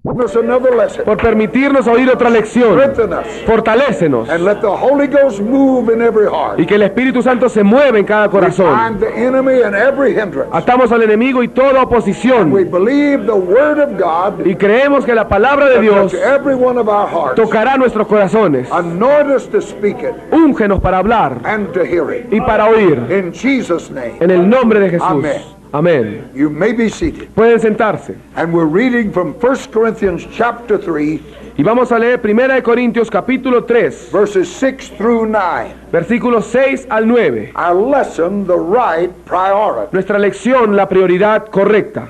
us another lesson. por permitirnos oír otra lección. Strengthen us. Fortalécenos And let the Holy Ghost move in every heart. y que el Espíritu Santo se mueva en cada corazón. Bind the enemy and every hindrance. Atamos al enemigo y toda We oposición believe the word of God y creemos que la palabra de to Dios touch every one of our hearts. tocará nuestros corazones. Anoint us to speak it Úngenos para hablar and to hear it. y para oír. In Jesus' name. En el nombre de Jesús. Amén. Amén. You may be seated. Pueden sentarse. And we're reading from 1 Corinthians chapter 3, Y vamos a leer 1 Corintios capítulo 3, verses 6 through 9. versículos 6 al 9. Our lesson, the right priority. Nuestra lección, la prioridad correcta.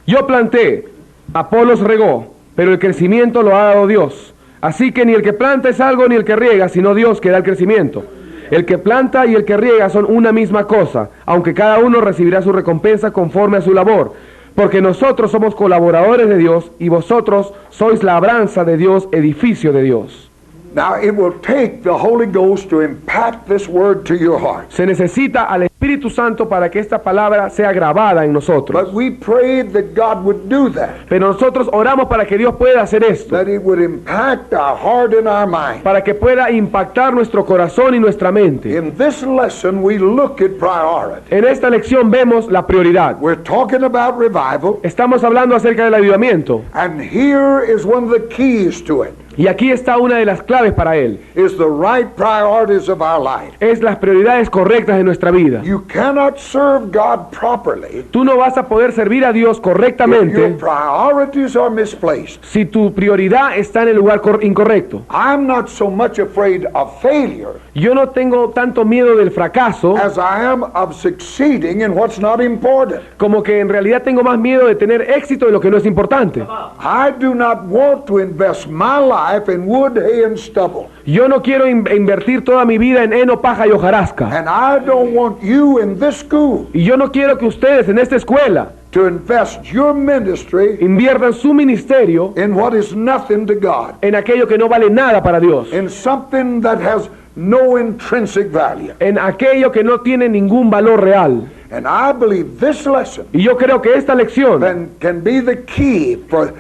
Yo planté, Apolos regó, pero el crecimiento lo ha dado Dios. Así que ni el que planta es algo ni el que riega, sino Dios que da el crecimiento. El que planta y el que riega son una misma cosa, aunque cada uno recibirá su recompensa conforme a su labor. Porque nosotros somos colaboradores de Dios y vosotros sois labranza de Dios, edificio de Dios. Now it will take the Holy Ghost to impact this word to your heart. Se necesita al Espíritu Santo para que esta palabra sea grabada en nosotros. But we prayed that God would do that. Pero nosotros oramos para que Dios pueda hacer esto, That it would impact our heart and our mind. para que pueda impactar nuestro corazón y nuestra mente. In this lesson we look at priority. En esta lección vemos la prioridad. We're talking about revival, Estamos hablando acerca del avivamiento and here is one of the keys to it. y aquí está una de las claves para él. Is the right priorities of our life. Es las prioridades correctas de nuestra vida. You cannot serve God properly Tú no vas a poder servir a Dios if your correctamente priorities are misplaced. si tu prioridad está en el lugar incorrecto. I'm not so much afraid of failure Yo no tengo tanto miedo del fracaso as I am of succeeding in what's not important. como que en realidad tengo más miedo de tener éxito en lo que no es importante. I do not want to invest my life in wood, hay, and stubble. Yo no quiero invertir toda mi vida en heno, paja y hojarasca. And I don't want you in this school Y yo no quiero que ustedes en esta escuela to invest your ministry inviertan su ministerio in what is nothing to God, en aquello que no vale nada para Dios, in something that has no intrinsic value. en aquello que no tiene ningún valor real. And I believe this lesson Y yo creo que esta lección can be the key for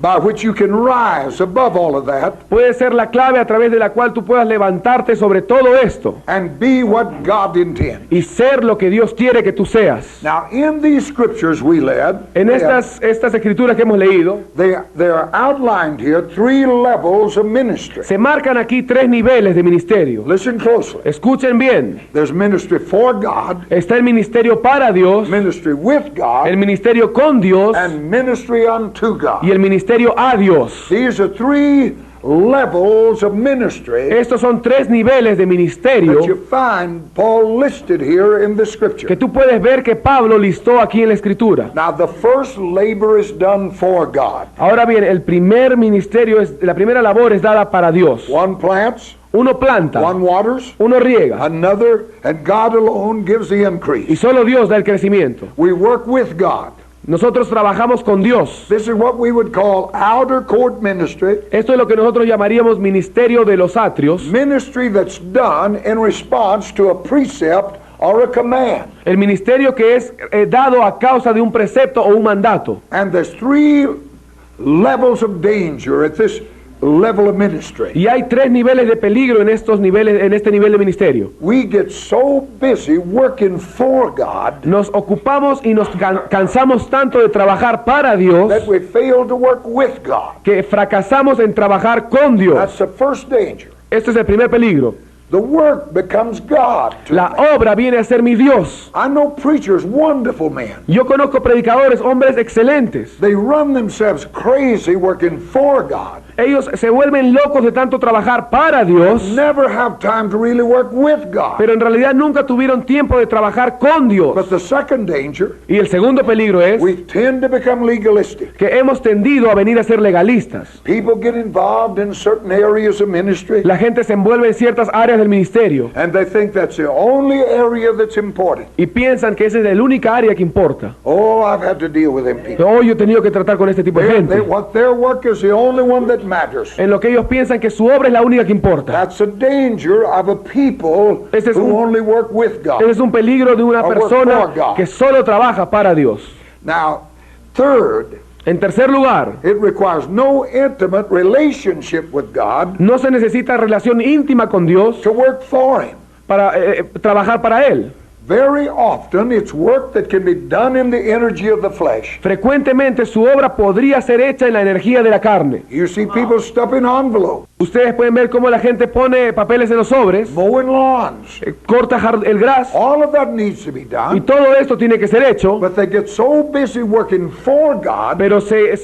by which you can rise above all of that puede ser la clave a través de la cual tú puedas levantarte sobre todo esto and be what God intends. y ser lo que Dios quiere que tú seas. Now, in these scriptures we read, En estas escrituras que hemos leído, they are outlined here 3 levels of ministry. se marcan aquí 3 niveles de ministerio. Listen closely. Escuchen bien. There's ministry for God, Está el ministerio para Dios, ministry with God, el ministerio con Dios and ministry unto God. y el ministerio a Dios. These are 3 levels of ministry Estos son 3 niveles de ministerio that you find Paul listed here in the scripture. que tú puedes ver que Pablo listó aquí en la escritura. Now, the first labor is done for God. Ahora bien, el primer ministerio, la primera labor es dada para Dios. One plants, Uno planta, one waters, uno riega another, and God alone gives the y increase. solo Dios da el crecimiento. We work with God. Nosotros trabajamos con Dios. This is what we would call outer court ministry, Esto es lo que nosotros llamaríamos ministerio de los atrios, ministry that's done in response to a precept or a command. el ministerio que es dado a causa de un precepto o un mandato. And there's 3 levels of danger at this level of ministry. Y hay 3 niveles de peligro en estos niveles, en este nivel de ministerio. We get so busy working for God Nos ocupamos y nos cansamos tanto de trabajar para Dios that we fail to work with God. que fracasamos en trabajar con Dios. That's the first danger. Este es el primer peligro. The work becomes God to La me. obra viene a ser mi Dios. I know preachers, wonderful men. Yo conozco predicadores, hombres excelentes. They run themselves crazy working for God. Ellos se vuelven locos de tanto trabajar para Dios, Never have time to really work with God. pero en realidad nunca tuvieron tiempo de trabajar con But Dios. the second danger, Y el segundo peligro es we tend to become legalistic. que hemos tendido a venir a ser legalistas. People get involved in certain areas of ministry, La gente se envuelve en ciertas áreas del ministerio and they think that's the only area that's important. y piensan que esa es la única área que importa. Oh, I've had to deal with them people. Hoy yo he tenido que tratar con este tipo de gente, What their work is the only one that matters. en lo que ellos piensan que su obra es la única que importa. That's a danger of a people Ese es who un- only work with God. Ese es un peligro de una Or work persona for God. que solo trabaja para Dios. Now, third, En tercer lugar, it requires no intimate relationship with God no se necesita relación íntima con Dios to work for Him. para trabajar para Él. Very often, it's work that can be done in the energy of the flesh. Frecuentemente su obra podría ser hecha en la energía de la carne. You see people stuffing envelopes, Ustedes pueden ver cómo la gente pone papeles en los sobres, mowing lawns. corta el gras, All of that needs to be y done, todo esto tiene que ser hecho, but they get so busy working for God pero se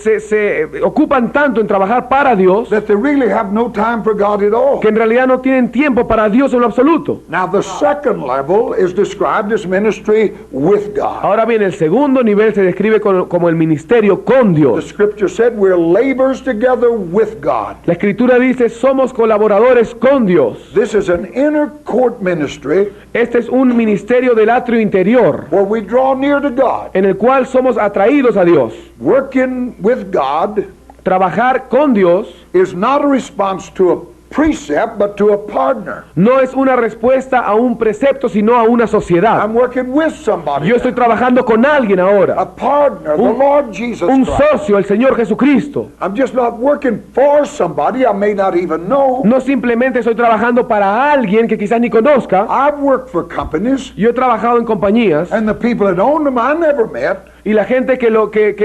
ocupan tanto en trabajar para Dios that they really have no time for God at all. que en realidad no tienen tiempo para Dios en lo absoluto. Now, the second level is described as ministry with God. Ahora bien, el segundo nivel se describe como el ministerio con The Dios. scripture said we're laborers together with God. La escritura dice, somos colaboradores con Dios. This is an inner court ministry Este es un ministerio del atrio interior, where we draw near to God. en el cual somos atraídos a Dios. Working with God Trabajar con Dios is not a response to a precept, but to a partner. no es una respuesta a un precepto, sino a una sociedad. I'm working with somebody. Yo estoy trabajando con alguien A ahora, partner, the Lord Jesus un Christ. socio, el Señor Jesucristo. I'm just not working for somebody I may not even know. No simplemente estoy trabajando para alguien que quizás ni conozca. I've worked for companies, Yo he trabajado en compañías and the people that owned them I never met. y la gente que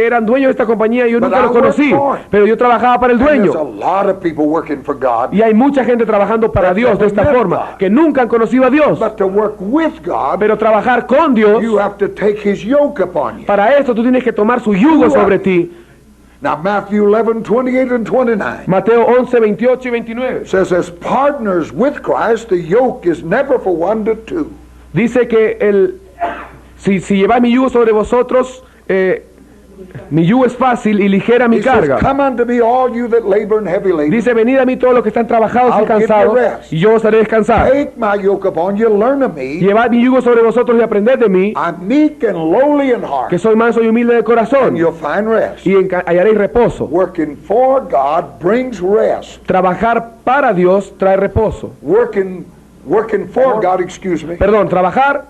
eran dueños de esta compañía yo But nunca I los conocí, worked for it. pero yo trabajaba para el And there's a dueño. lot of people working for God. Y hay mucha gente trabajando para That Dios de esta never met forma, God. que nunca han conocido a Dios. But to work with God, Pero trabajar con Dios, you have to take His yoke upon you. para esto tú tienes que tomar su yugo sobre ti. Now, Matthew 11:28 and 29 Mateo 11, 28 y 29. says, as partners with Christ, the yoke is never for one to two. Dice que si lleváis mi yugo sobre vosotros, mi yugo es fácil y ligera mi He says, carga. come unto me, all you that labor and heavy laden. Dice, venid a mí todos los que están trabajados I'll y give you cansados, rest. y yo os haré descansar. Take my yoke upon you, learn of me. Llevad mi yugo sobre vosotros y aprended de mí, I'm meek and lowly in heart, que soy manso y humilde de and corazón, you'll find rest. y hallaréis reposo. Working for God brings rest. Trabajar para Dios trae reposo. Working for God, excuse me. Perdón, trabajar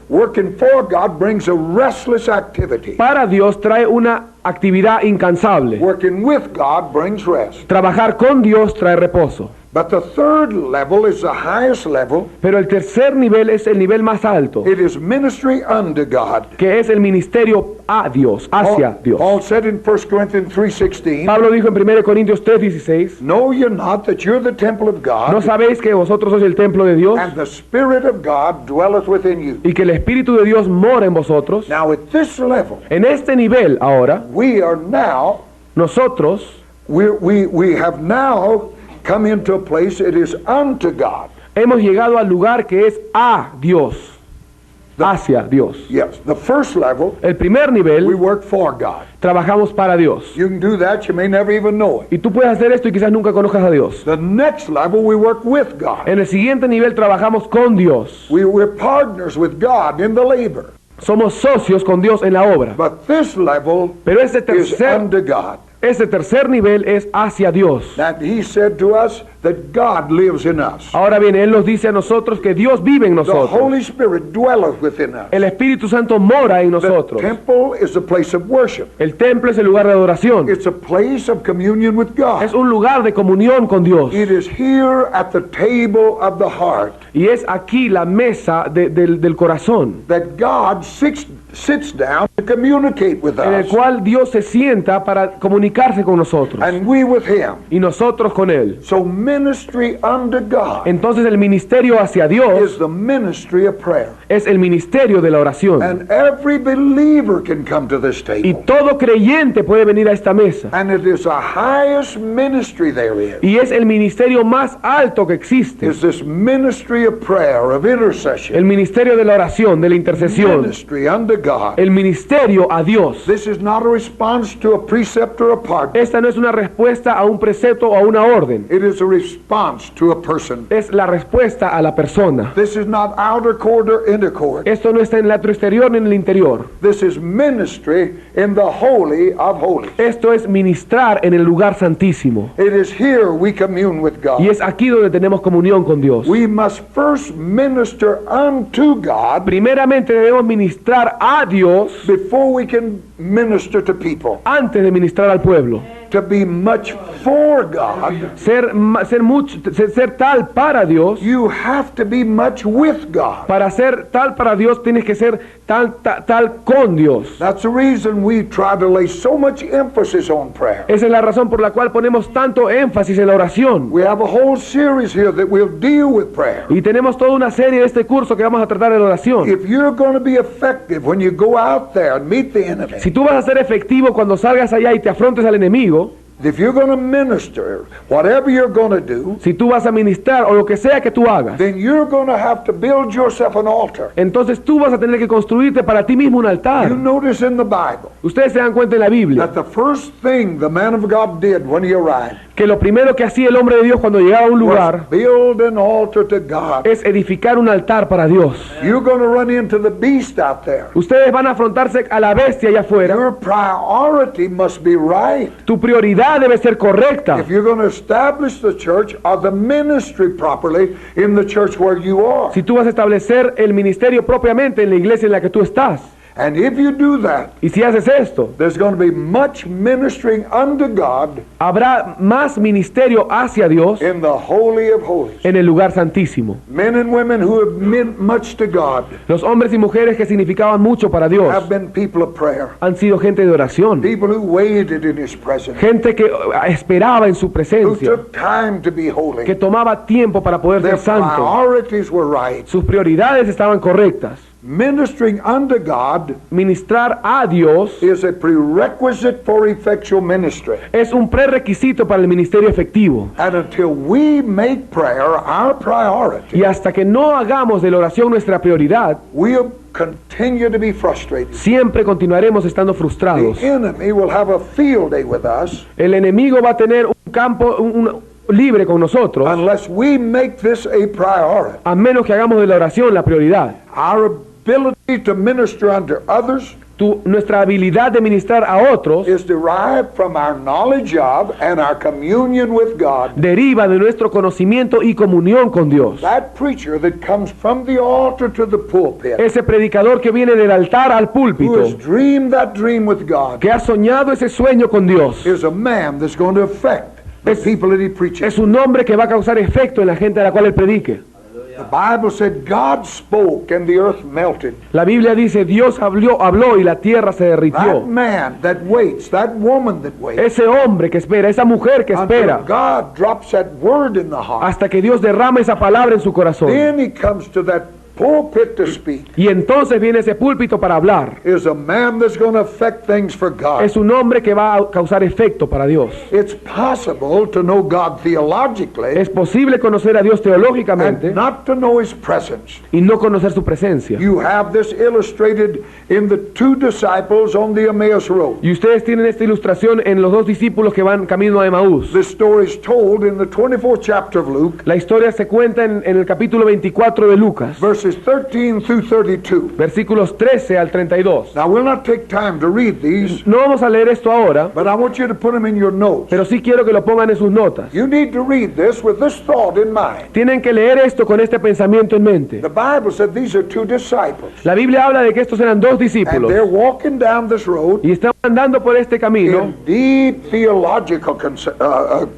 Working for God brings a restless activity. para Dios trae una actividad incansable. Working with God brings rest. Trabajar con Dios trae reposo. But the third level is the highest level. Pero el tercer nivel es el nivel más alto, It is ministry unto God. que es el ministerio a Dios, hacia Dios. Paul said in 1 Corinthians 3:16, Pablo dijo en 1 Corintios 3:16, know ye not that you're the temple of ¿no God, sabéis que vosotros sois el templo de Dios and the Spirit of God dwelleth within you? y que el Espíritu de Dios mora en vosotros? Now at this level, En este nivel ahora, we are now, nosotros we have now come into a place it is unto God. hemos llegado al lugar que es a Dios, hacia Dios. Yes, the first level, El primer we nivel, work for God. trabajamos para Dios. You can do that, you may never even know it. Y tú puedes hacer esto y quizás nunca conozcas a Dios. The next level, we work with God. En el siguiente nivel trabajamos con Dios. We're partners with God in the labor. Somos socios con Dios en la obra. But this level Pero ese is tercer unto God. nivel es hacia Dios. That He said to us that God lives in us. Ahora bien, Él nos dice a nosotros que Dios vive en The nosotros. Holy Spirit dwelleth within us. El Espíritu Santo mora en The nosotros. temple is a place of worship. El templo es el lugar de adoración. It's a place of communion with Es God. un lugar de comunión con Dios. It is here at the table of the heart Y es aquí la mesa del corazón, that God sits down to communicate with en el us, cual Dios se sienta para comunicarse con nosotros. and we with Him. Y nosotros con Él. So ministry unto God Entonces el ministerio hacia Dios is the ministry of prayer. es el ministerio de la oración. And every believer can come to this Y table. todo creyente puede venir a esta mesa. And it is the highest ministry there is. Y es el ministerio más alto que existe. Is this ministry of prayer, of intercession. El ministerio de la oración, de la intercesión. Ministry unto God. El ministerio a Dios. This is not a response to a precept or a partner. Esta no es una respuesta a un precepto o a una orden. It is a response to a person. Es la respuesta a la persona. This is not outer court or inner court. Esto no está en el atrio exterior ni en el interior. This is ministry in the Holy of Holies. Esto es ministrar en el lugar santísimo. It is here we commune with God. Y es aquí donde tenemos comunión con Dios. We must first minister unto God Primeramente debemos ministrar a Dios before we can minister to people. antes de ministrar al pueblo. To be much for God, Ser tal para Dios. you have to be much with God. Para ser tal para Dios tienes que ser tal con Dios. That's the reason we try to lay so much emphasis on prayer. Esa es la razón por la cual ponemos tanto énfasis en la oración. We have a whole series here that will deal with prayer. Y tenemos toda una serie de este curso que vamos a tratar de la oración. If you're going to be effective when you go out there and meet the enemy, Si tú vas a ser efectivo cuando salgas allá y te afrontes al enemigo, if you're going to minister, whatever you're going to do, si tú vas a ministrar o lo que sea que tú hagas, then you're going to have to build yourself an altar. entonces tú vas a tener que construirte para ti mismo un altar. You notice in the Bible Ustedes se dan cuenta en la Biblia that the first thing the man of God did when he arrived que lo primero que hacía el hombre de Dios cuando llegaba a un was lugar build an altar to God. es edificar un altar para Dios. You're going to run into the beast out there. Ustedes van a afrontarse a la bestia allá afuera. Your priority must be right. Tu prioridad debe ser correcta. If you're going to establish the church or the ministry properly in the church where you are. Si tú vas a establecer el ministerio propiamente en la iglesia en la que tú estás. And if you do that, Y si haces esto, there's going to be much ministering unto God habrá más ministerio hacia Dios in the Holy of Holies. en el lugar santísimo. Men and women who have meant much to God Los hombres y mujeres que significaban mucho para Dios have been people of prayer. han sido gente de oración, People who waited in His presence. gente que esperaba en su Who presencia, took time to be que holy. tomaba tiempo para poder Their ser santo. priorities were right. Sus prioridades estaban correctas. Ministering unto God Ministrar a Dios is a prerequisite for effectual ministry. es un prerequisito para el ministerio efectivo. And until we make prayer our priority, Y hasta que no hagamos de la oración nuestra prioridad, we'll continue to be frustrated. siempre continuaremos estando frustrados. The enemy will have a field day with us El enemigo va a tener un campo libre con nosotros, unless we make this a priority. a menos que hagamos de la oración la prioridad. Our ability to minister unto others Nuestra habilidad de ministrar a otros is derived from our knowledge of and our communion with God. deriva de nuestro conocimiento y comunión con Dios. That preacher that comes from the altar to the pulpit, Ese predicador que viene del altar al who púlpito, has dreamed that dream with God, que ha soñado ese sueño con Dios, is a man that's going to affect the people that he preaches. es un hombre que va a causar efecto en la gente a la cual él predique. The Bible said God spoke and the earth melted. La Biblia dice, Dios habló y la tierra se That derritió. man that waits, that woman that waits, Ese hombre que espera, esa mujer que until espera, God drops that word in the heart. hasta que Dios derrama esa palabra en su corazón. Then he comes to that pulpit to speak. Y entonces viene ese púlpito para hablar. Is a man that's going to affect things for God. Es un hombre que va a causar efecto para Dios. It's possible to know God theologically Es posible conocer a Dios teológicamente and not to know his presence. y no conocer su presencia. You have this illustrated in the two disciples on the Emmaus Road. Y ustedes tienen esta ilustración en los dos discípulos que van camino a Emaús. This story is told in the 24th chapter of Luke, La historia se cuenta en el capítulo 24 de Lucas, verses 13 through 32. versículos 13 al 32. Now, we'll not take time to read these, No vamos a leer esto ahora, but I want you to put them in your notes. pero sí quiero que lo pongan en sus notas. You need to read this with this thought in mind. Tienen que leer esto con este pensamiento en mente. The Bible said these are two disciples, La Biblia habla de que estos eran dos and discípulos they're walking down this road y están andando por este camino in deep theological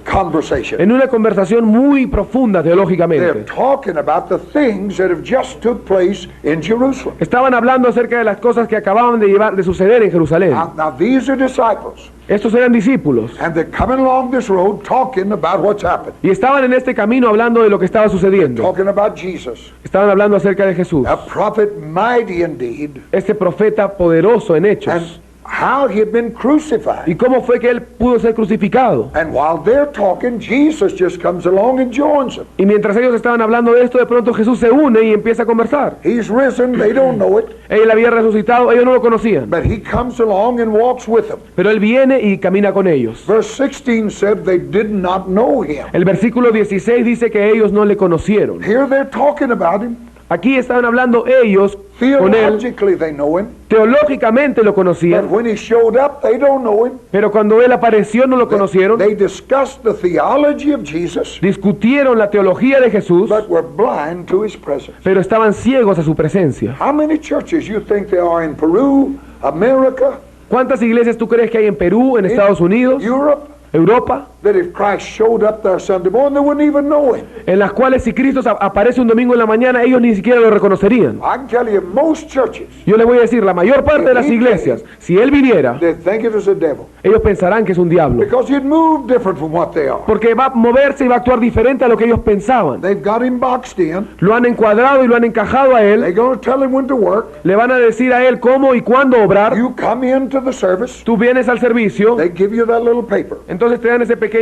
conversation. en una conversación muy profunda They're teológicamente. talking about the things that have just took place in Jerusalem. Estaban hablando acerca de las cosas que acababan de suceder en Jerusalén. Now these are disciples, Estos eran discípulos and they're coming along this road talking about what's happened, y estaban en este camino hablando de lo que estaba sucediendo. talking about Jesus, Estaban hablando acerca de Jesús, a prophet mighty indeed, este profeta poderoso en hechos. how he had been crucified. y cómo fue que él pudo ser crucificado. And while they're talking, Jesus just comes along and joins them. Y mientras ellos estaban hablando de esto, de pronto Jesús se une y empieza a conversar. He's risen, they don't know it, Él había resucitado, ellos no lo conocían, but he comes along and walks with them. pero él viene y camina con ellos. Verse 16 said they did not know him. El versículo 16 dice que ellos no le conocieron. Here they're talking about him. Aquí estaban hablando ellos con él, Theologically they know him, teológicamente lo but conocían, when he showed up, they don't know him. pero cuando él apareció no lo conocieron. They discussed the theology of Jesus, Discutieron la teología de Jesús, but were blind to his presence. pero estaban ciegos a su presencia. How many churches you think there are in Peru, America, ¿Cuántas iglesias tú crees que hay en Perú, en Estados Unidos, Europe, Europa, that if Christ showed up there Sunday morning, they wouldn't even know him? en las cuales si Cristo aparece un domingo en la mañana, ellos ni siquiera lo reconocerían? I can tell you, most churches, Yo les voy a decir, la mayor parte de las iglesias, si él viniera, they think it is a devil, ellos pensarán que es un diablo, because he'd move different from what they are. porque va a moverse y va a actuar diferente a lo que ellos pensaban. They've got him boxed in. Lo han encuadrado y lo han encajado a él, They're going to tell him when to work. le van a decir a él cómo y cuándo obrar. You come into the service, Tú vienes al servicio, they give you that little paper. entonces te dan ese pequeño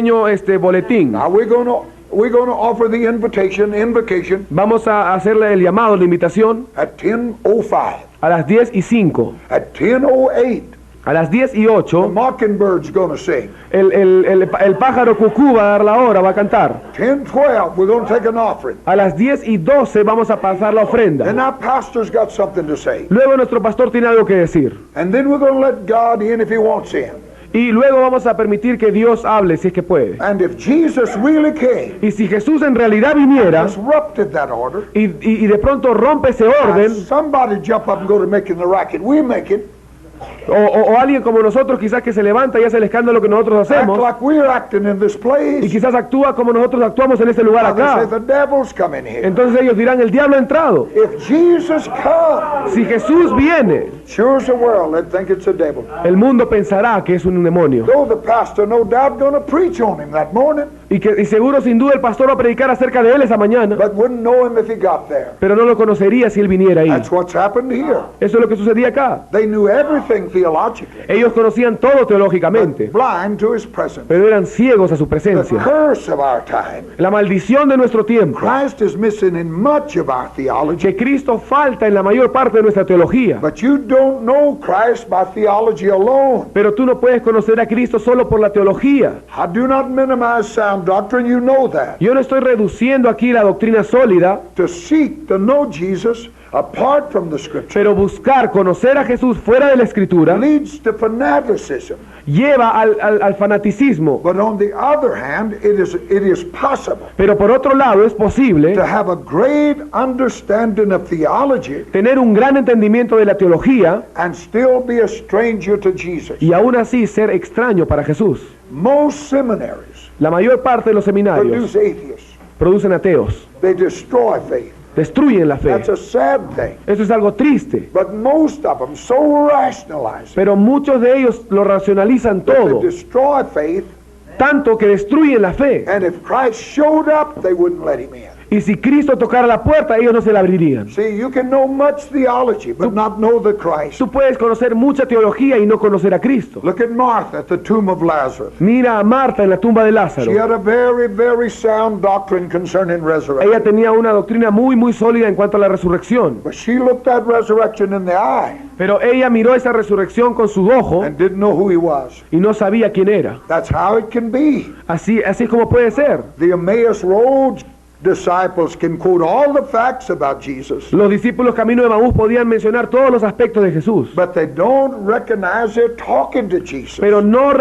boletín. Now we're going to offer the invocation Vamos a hacerle el llamado, la invitación, at 10:05. a las 10:05. At 10:08, A las the 10:08, mockingbird's going to sing. el pájaro cucú va a dar la hora, va a cantar. 10:12, we're going to take an offering. A las 10:12 vamos a pasar la Then ofrenda. our pastor's got something to say. Luego nuestro pastor tiene algo que decir. And then we're going to let God in if he wants in. Y luego vamos a permitir que Dios hable si es que puede. And if Jesus really came, Y si Jesús en realidad viniera disrupted that order, y de pronto rompe ese and orden, somebody jump up and go to making the racket we make it, o alguien como nosotros quizás que se levanta y hace el escándalo que nosotros act hacemos, like we're acting in this y place, quizás actúa como nosotros actuamos en este lugar now they say acá, the devil's coming here. entonces ellos dirán, el diablo ha entrado. If Jesus comes, Si Jesús viene, sure as the world, they'd think it's a devil. el mundo pensará que es un demonio. Though the pastor, no doubt, going to preach on him that morning, Y seguro sin duda el pastor va a predicar acerca de él esa mañana, but wouldn't know him if he got there. pero no lo conocería si él viniera ahí. That's what's happened here. Eso es lo que sucedía acá. They knew everything theologically, Ellos conocían todo teológicamente, blind to his presence. pero eran ciegos a su The presencia. curse of our time. La maldición de nuestro tiempo, Christ is missing in much of our theology, que Cristo falta en la mayor parte de nuestra teología. but you don't know Christ by theology alone. Pero tú no puedes conocer a Cristo solo por la teología. I do not minimize sound doctrine, you know that. Yo no estoy reduciendo aquí la doctrina sólida, To seek to know Jesus apart from the Scripture pero buscar conocer a Jesús fuera de la Escritura leads to fanaticism. lleva al fanaticismo. But on the other hand, it is possible Pero por otro lado es posible to have a great understanding of theology tener un gran entendimiento de la teología and still be a stranger to Jesus. y aún así ser extraño para Jesús. Most seminaries La mayor parte de los seminarios produce atheists. producen ateos, They destroy faith. destruyen la fe. That's a sad thing. Eso es algo triste, But most of them so rationalize it pero muchos de ellos lo racionalizan that todo, they destroy faith, tanto que destruyen la fe. and if Christ showed up, they wouldn't let him in. Y si Cristo tocara la puerta, ellos no se la abrirían. See, you can know much theology, but not know the Christ. Tú puedes conocer mucha teología y no conocer a Cristo. Look at Martha at the tomb of Lazarus. Mira a Marta en la tumba de Lázaro. She had a very, very sound doctrine concerning Ella resurrection. tenía una doctrina muy sólida en cuanto a la resurrección. But she looked that resurrection in the eye Pero ella miró esa resurrección con su ojo and didn't know who he was. y no sabía quién era. That's how it can be. Así es como puede ser. The Emmaus Road disciples can quote all the facts about Jesus, Los discípulos camino de Maús podían mencionar todos los aspectos de Jesús, but they don't recognize they're talking to Jesus. pero no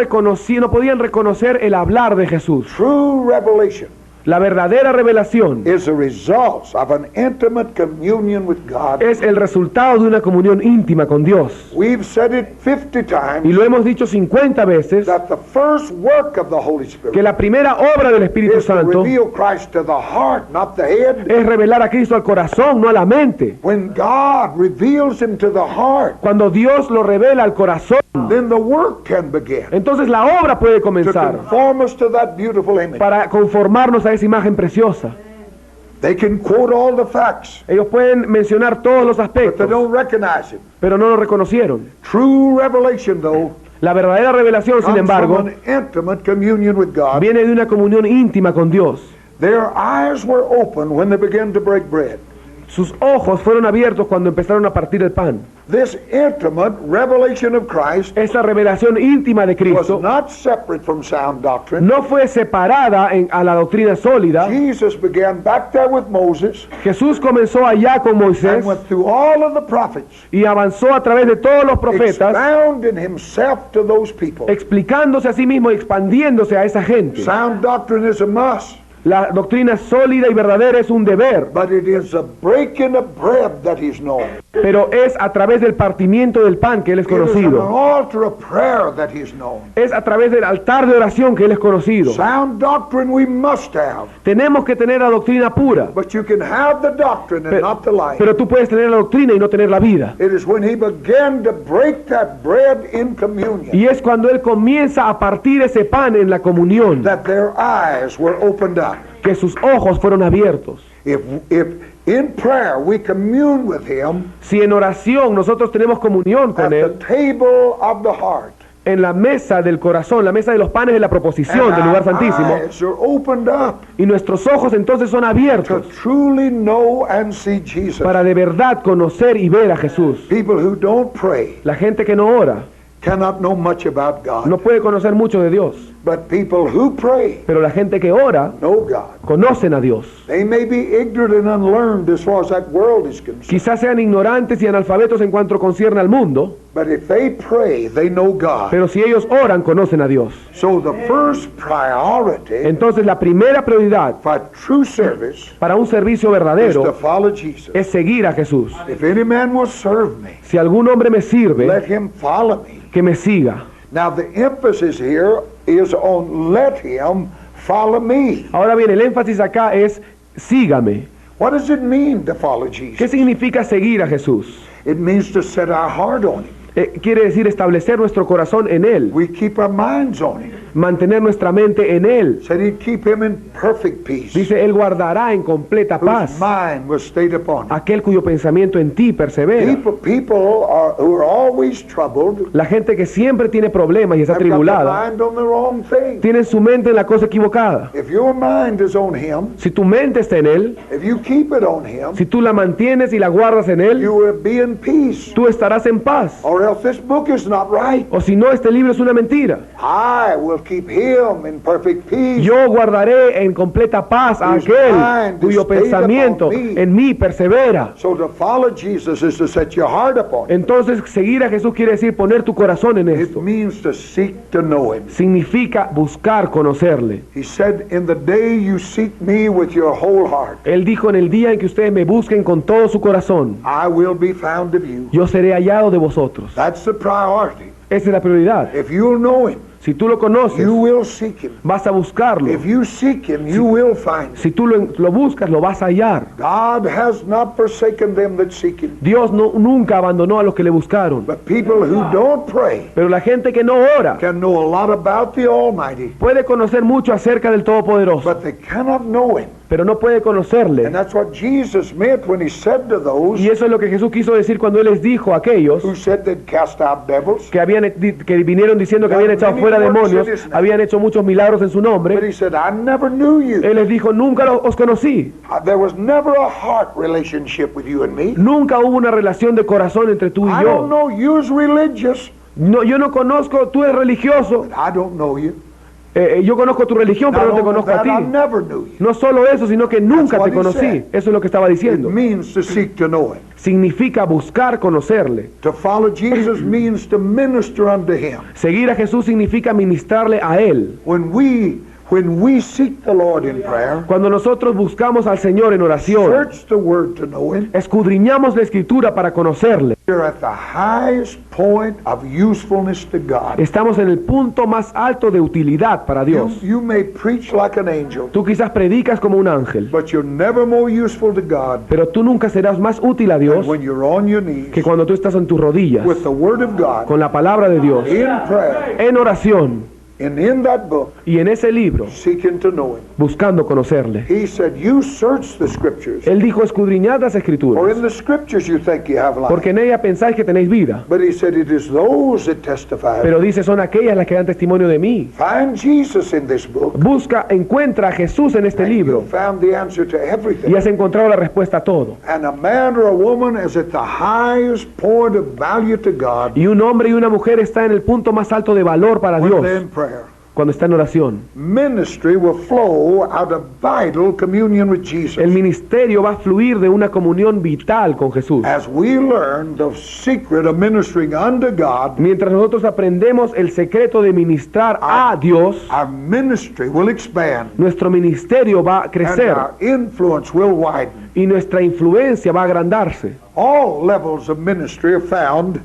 podían reconocer el hablar de Jesús. True revelation La verdadera revelación is a result of an intimate communion with God. es el resultado de una comunión íntima con Dios. We've said it 50 Y times lo hemos dicho 50 veces, that the first work of the Holy que Spirit la primera obra del Espíritu is to Santo reveal Christ to the heart, not the head. es revelar a Cristo al corazón, no a la mente. When God reveals him to the heart, Cuando Dios lo revela al corazón, then the work can begin entonces la obra puede to comenzar conform us to that beautiful image. para conformarnos a esa imagen preciosa. They can quote all the facts, Ellos pueden mencionar todos los but they aspectos, don't recognize it. pero no lo reconocieron. True revelation, though, La verdadera revelación, sin comes embargo, from an intimate communion with God. viene de una comunión íntima con Dios. Their eyes were open when they began to break bread. Sus ojos fueron abiertos cuando empezaron a partir el pan. This intimate revelation of Christ Esta revelación íntima de was Cristo not separate from sound doctrine. no fue separada a la doctrina sólida. Jesus began back there with Moses Jesús comenzó allá con Moisés and went through all of the prophets, y avanzó a través de todos los profetas, expounding himself to those people. explicándose a sí mismo y expandiéndose a esa gente. Sound doctrine is a must, La doctrina sólida y verdadera es un deber, but it is a breaking of bread that he's known. pero es a través del partimiento del pan que Él es It is an conocido. altar of prayer that he's known. Es a través del altar de oración que Él es conocido. Sound doctrine we must have, Tenemos que tener la doctrina pura, but you can have the doctrine and not the life. pero tú puedes tener la doctrina y no tener la vida. It is when he began to break that bread in communion Y es cuando Él comienza a partir ese pan en la comunión that their eyes were opened up. que sus ojos fueron abiertos. If in prayer we commune with him Si en oración nosotros tenemos comunión at con the Él, table of the heart, en la mesa del corazón, la mesa de los panes de la proposición and del lugar our santísimo, eyes are opened up y nuestros ojos entonces son to abiertos truly know and see Jesus. para de verdad conocer y ver a Jesús. People who don't pray La gente que no ora cannot know much about God, no puede conocer mucho de Dios, but people who pray pero la gente que ora know God. conocen a Dios. They may be ignorant and unlearned as far as that world is concerned, Quizás sean ignorantes y analfabetos en cuanto concierne al mundo, but if they pray, they know God. pero si ellos oran, conocen a Dios. So the first priority Entonces la primera prioridad for true service para un servicio is to verdadero follow Jesus. es seguir a Jesús. If any man will serve me, Si algún hombre me sirve, let him follow me. que me siga. Now the emphasis here is on let him follow me. Ahora bien, el énfasis acá es sígame. What does it mean to follow ¿Qué Jesus? significa seguir a Jesús? It means to set our heart on him. Quiere decir establecer nuestro corazón en Él, We keep our minds on him. mantener nuestra mente en Él. Said he'd keep him in perfect peace, Dice, Él guardará en completa whose paz mind was stayed upon him. aquel cuyo pensamiento en ti persevera. People who are always troubled La gente que siempre tiene problemas y está have got their atribulada, mind on the wrong thing. tiene su mente en la cosa equivocada. If your mind is on him, Si tu mente está en Él, if you keep it on him, si tú la mantienes y la guardas en Él, you will be in peace. tú estarás en paz. Or else this book is not right. O si no, este libro es una mentira. I will keep him in perfect peace. Yo guardaré en completa paz a aquel cuyo pensamiento en mí persevera. So to follow Jesus is to set your heart upon him. Entonces, seguir a Jesús quiere decir poner tu corazón en It esto. means to seek to know him. Significa buscar conocerle. He said, in the day you seek me with your whole heart, Él dijo, en el día en que ustedes me busquen con todo su corazón, I will be found of you. yo seré hallado de vosotros. That's the priority. Esa es la prioridad. If you'll know him, Si tú lo conoces, you will seek him. vas a buscarlo. If you seek him, you will find him. Si tú lo buscas, lo vas a hallar. God has not forsaken them that seek him. Dios nunca abandonó a los que le buscaron. But people who don't pray Pero la gente que no ora can know a lot about the Almighty, puede conocer mucho acerca del Todopoderoso, but they cannot know him. pero no puede conocerle. And that's what Jesus meant when he said to those Y eso es lo que Jesús quiso decir cuando Él les dijo a aquellos who said they'd cast out devils. que vinieron diciendo que habían echado fuera demonios, habían hecho muchos milagros en su But nombre. he said, I never knew you. Él les dijo, nunca os conocí. There was never a heart relationship with you and me. Nunca hubo una relación de corazón entre tú y I don't yo. know you's religious, No, yo no conozco, tú eres religioso. but I don't know you. Yo conozco tu religión, pero Not no te only conozco a that, ti. I never knew you. No solo eso, sino que nunca what te he conocí. said. Eso es lo que estaba It diciendo. means to seek to know him. Significa buscar conocerle. To follow Jesus means to minister unto him. Seguir a Jesús significa ministrarle a Él. When we seek the Lord in prayer, Cuando nosotros buscamos al Señor en oración, search the word to know him, escudriñamos la Escritura para conocerle. you're at the highest point of usefulness to God. Estamos en el punto más alto de utilidad para Dios. You may preach like an angel, Tú quizás predicas como un ángel, but you're never more useful to God pero tú nunca serás más útil a than Dios when you're on your knees que cuando tú estás en tus rodillas, with the word of God con la palabra de Dios, in prayer, en oración, And in that book, Y en ese libro, seeking to know him, buscando conocerle, he said, you search the scriptures, él dijo, escudriñad las for escrituras, in the scriptures you think you have life. porque en ella pensáis que tenéis vida. But he said, it is those that testify. Pero dice, son aquellas las que dan testimonio de mí. Find Jesus in this book. Busca, encuentra a Jesús en este And you libro found the answer to everything. y has encontrado la respuesta a todo. And a man or a woman is at the highest point of value to God Y un hombre y una mujer está en el punto más alto de valor para when Dios they're in prayer. cuando está en oración. Ministry will flow out of vital communion with Jesus. El ministerio va a fluir de una comunión vital con Jesús. As we learn the secret of ministering unto God, Mientras nosotros aprendemos el secreto de ministrar a Dios, our ministry will expand nuestro ministerio va a and crecer our influence will widen. y nuestra influencia va a agrandarse. All levels of ministry are found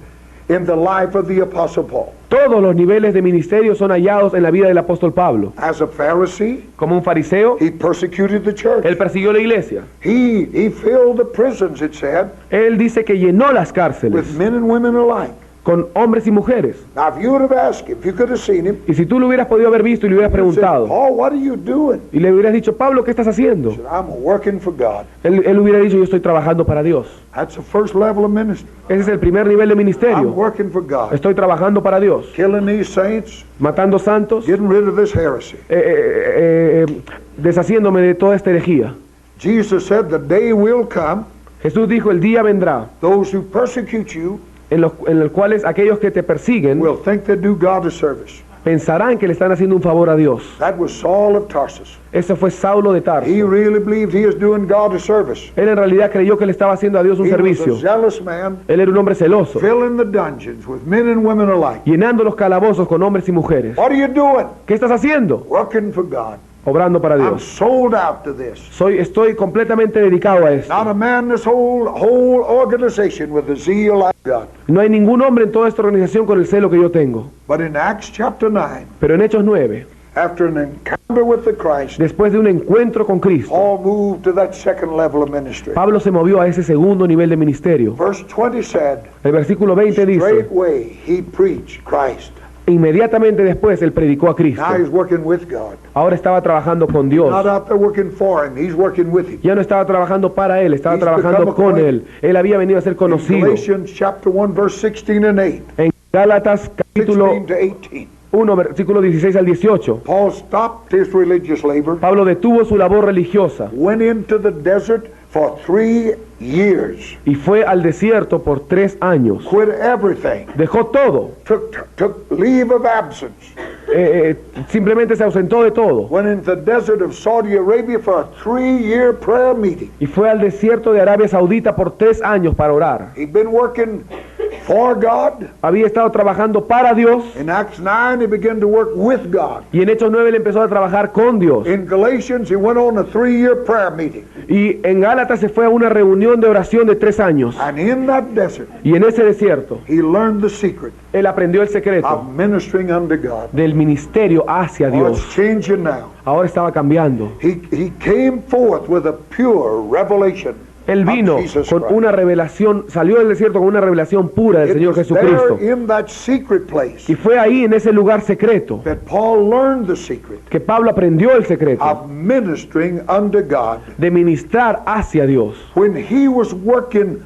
in the life of the Apostle Paul. Todos los niveles de ministerio son hallados en la vida del apóstol Pablo. As a Pharisee, Como un fariseo, he persecuted the church. él persiguió la iglesia. He filled the prisons, it said, Él dice que llenó las with cárceles men and women alike. con hombres y mujeres. Now, if you would have asked him, if you could have seen him, Y si tú lo hubieras podido haber visto y le hubieras you'd said, preguntado, Paul, what are you doing? y le hubieras dicho, Pablo, ¿qué estás haciendo? He said, I'm working for God. Él hubiera dicho, yo estoy trabajando para Dios. That's the first level of ministry. Ese es el primer nivel de I'm ministerio. working for God. Estoy trabajando para Dios. Killing these saints, Matando santos, getting rid of this heresy. deshaciéndome de toda esta herejía. Jesus said, the day will come, Jesús dijo, el día vendrá those who persecute you en los cuales aquellos que te persiguen will think they do God a service. pensarán que le están haciendo un favor a Dios. That was Saul of Tarsus. Ese fue Saulo de Tarso. He really believed he was doing God a service. Él en realidad creyó que le estaba haciendo a Dios un He was servicio. a zealous man, Él era un hombre celoso, filling the dungeons with men and women alike. llenando los calabozos con hombres y mujeres. What are you doing? ¿Qué estás haciendo? Working for God. Obrando para I'm Dios. sold out to this. Estoy completamente dedicado a esto. Not a man in this whole organization with the zeal like God. No hay ningún hombre en toda esta organización con el celo que yo tengo. But in Acts chapter 9, Pero en Hechos 9, after an encounter with the Christ, después de un encuentro con Cristo, Paul moved to that second level of ministry. Pablo se movió a ese segundo nivel de ministerio. Verse 20 said, El versículo 20 dice, straightway he preached Christ. inmediatamente después él predicó a Cristo. Now he's working with God. Ahora estaba trabajando con Dios. Not out there working for him, he's working with him. Ya no estaba trabajando para él, estaba He's trabajando become con acquainted. él. Él había venido a ser In conocido. Galatians chapter 1, verse 16 and 8. En Gálatas capítulo 16 to 18. 1, versículo 16 al 18. Paul stopped his religious labor, Pablo detuvo su labor religiosa went into the desert for 3 years, y fue al desierto por 3 años. quit everything, Dejó todo. took leave of absence, Simplemente se ausentó de todo. went into the desert of Saudi Arabia for a 3-year prayer meeting. Y fue al desierto de Arabia Saudita por 3 años para orar. He'd been working for God. Había estado trabajando para Dios. In Acts 9, he began to work with God. Y en Hechos 9 él empezó a trabajar con Dios. In Galatians, he went on a 3-year prayer meeting. Y en Gálatas se fue a una reunión de oración de 3 años. And in that desert, Y en ese desierto he learned the secret él aprendió el secreto of ministering unto God. del ministerio hacia Oh, Dios. it's changing now. Ahora estaba cambiando. He came forth with a pure revelation Él vino of Jesus con Christ. una revelación, salió del desierto con una revelación pura del It Señor was Jesucristo. there in that secret place Y fue ahí en ese lugar secreto that Paul learned the secret que Pablo aprendió el secreto of ministering unto God. de ministrar hacia Dios. When he was working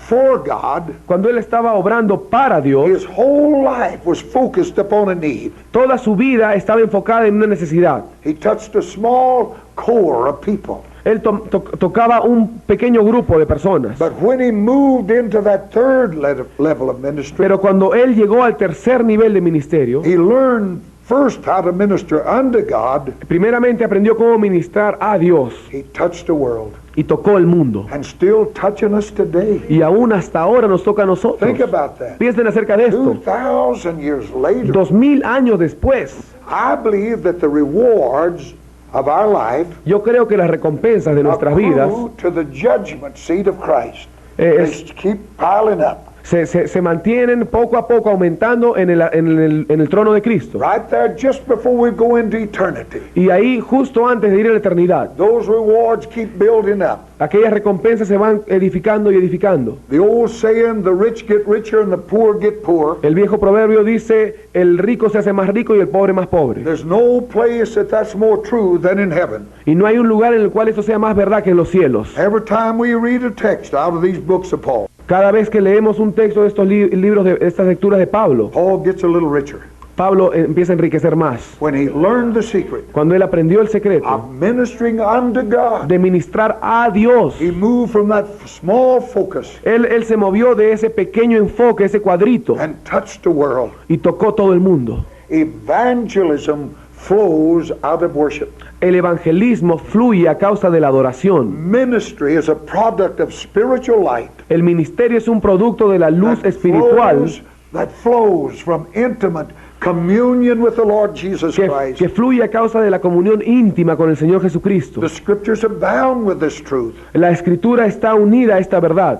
for God, Cuando él estaba obrando para Dios, his whole life was focused upon a need. toda su vida estaba enfocada en una necesidad. He touched a small core of people. Él tocaba un pequeño grupo de personas. But when he moved into that third level of ministry, Pero cuando él llegó al tercer nivel de ministerio, he learned first how to minister unto God. primeramente aprendió cómo ministrar a Dios He touched the world. y tocó el mundo. And still touching us today. Y aún hasta ahora nos toca a nosotros. Think about that. Piensen acerca de esto. 2,000 years later, 2000 años después, I believe that the rewards of our life yo creo que las recompensas de nuestras vidas accrue to the judgment seat of Christ. eh, They es- keep piling up. se mantienen poco a poco aumentando en el trono de Cristo. Right there, just before we go into eternity. Y ahí, justo antes de ir a la eternidad, Those rewards keep building up. aquellas recompensas se van edificando y edificando. The old saying, the rich get richer and the poor get poor. El viejo proverbio dice, el rico se hace más rico y el pobre más pobre. There's no place that's more true than in heaven. Y no hay un lugar en el cual esto sea más verdad que en los cielos. Every time we read a text out of these books of Paul, Cada vez que leemos un texto de estos libros, de estas lecturas de Pablo, Paul gets a little richer. Pablo empieza a enriquecer más. When he learned the secret Cuando él aprendió el secreto of ministering unto God, de ministrar a Dios, he moved from that small focus él se movió de ese pequeño enfoque, ese cuadrito, and touched the world. y tocó todo el mundo. Evangelism flows out of worship. El evangelismo fluye a causa de la adoración. Ministry is a product of spiritual light El ministerio es un producto de la luz espiritual that flows from intimate communion with the Lord Jesus Christ. que fluye a causa de la comunión íntima con el Señor Jesucristo. The scriptures abound with this truth. La escritura está unida a esta verdad.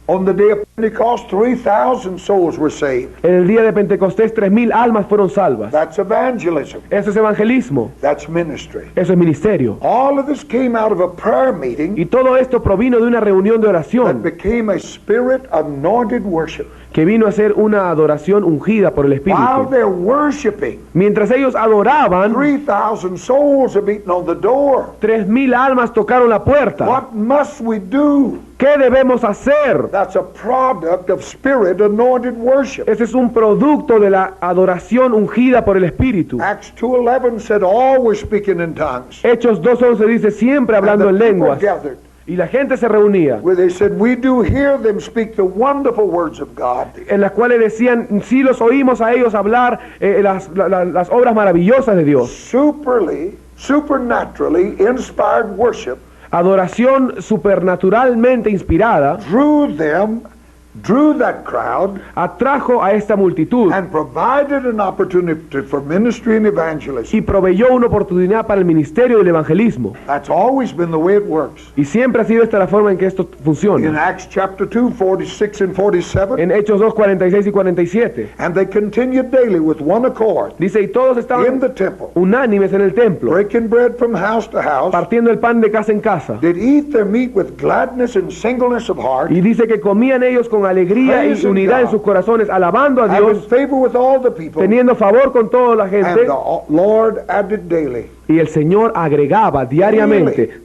On the day of Pentecost, 3,000 souls were saved. En el día de Pentecostés 3,000 almas fueron salvas. That's evangelism. Eso es evangelismo. That's ministry. Eso es ministerio. All of this came out of a prayer meeting Y todo esto provino de una reunión de that oración became a spirit-anointed worship. que vino a ser una adoración ungida por el While Espíritu. they're worshiping, Mientras ellos adoraban, 3,000 souls are beating on the door. 3,000 almas tocaron la puerta. What must we do? ¿Qué debemos hacer? That's a product of spirit-anointed worship. Ese es un producto de la adoración ungida por el Espíritu. Acts 2:11 said all were speaking in tongues. Hechos 2:11 dice siempre And hablando the en people lenguas. gathered, Y la gente se reunía, where they said, we do hear them speak the wonderful words of God. en las cuales decían, sí los oímos a ellos hablar las obras maravillosas de Dios. Supernaturally inspired worship Adoración supernaturalmente inspirada drew that crowd atrajo a esta multitud and provided an opportunity for ministry and evangelism. y proveyó una oportunidad para el ministerio del evangelismo. That's always been the way it works. Y siempre ha sido esta la forma en que esto In funciona. Acts chapter 2, 46 and 47, En Hechos 2, 46 y 47, and they continued daily with one accord dice, y todos in estaban the temple, unánimes en el templo, breaking bread from house to house, partiendo el pan de casa en casa. did eat their meat with gladness and singleness of heart, Y dice que comían ellos con alegría y unidad en sus corazones, alabando a having Dios, favor with all the people, teniendo favor con toda la and gente. the Lord added daily Y el Señor agregaba diariamente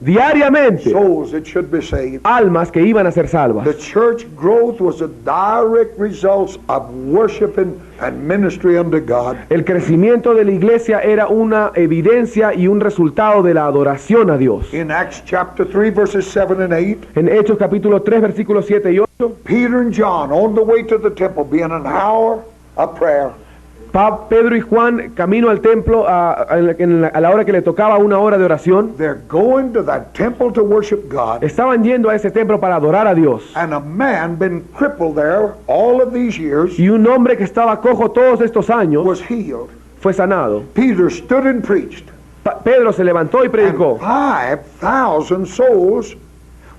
souls that should be saved. almas que iban a ser salvas. The church growth was a direct result of worshiping and ministry unto God. El crecimiento de la iglesia era una evidencia y un resultado de la adoración a Dios. In Acts chapter 3 verses 7 and 8, En Hechos capítulo 3 versículos 7 y 8, Peter and John on the way to the temple being an hour of prayer. Pedro y Juan camino al templo a la hora que le tocaba una hora de oración. They're going to that temple to worship God. Estaban yendo a ese templo para adorar a Dios. And a man been crippled there all of these years Y un hombre que estaba cojo todos estos años was healed. fue sanado. Peter stood and preached. Pedro se levantó y And predicó. 5,000 souls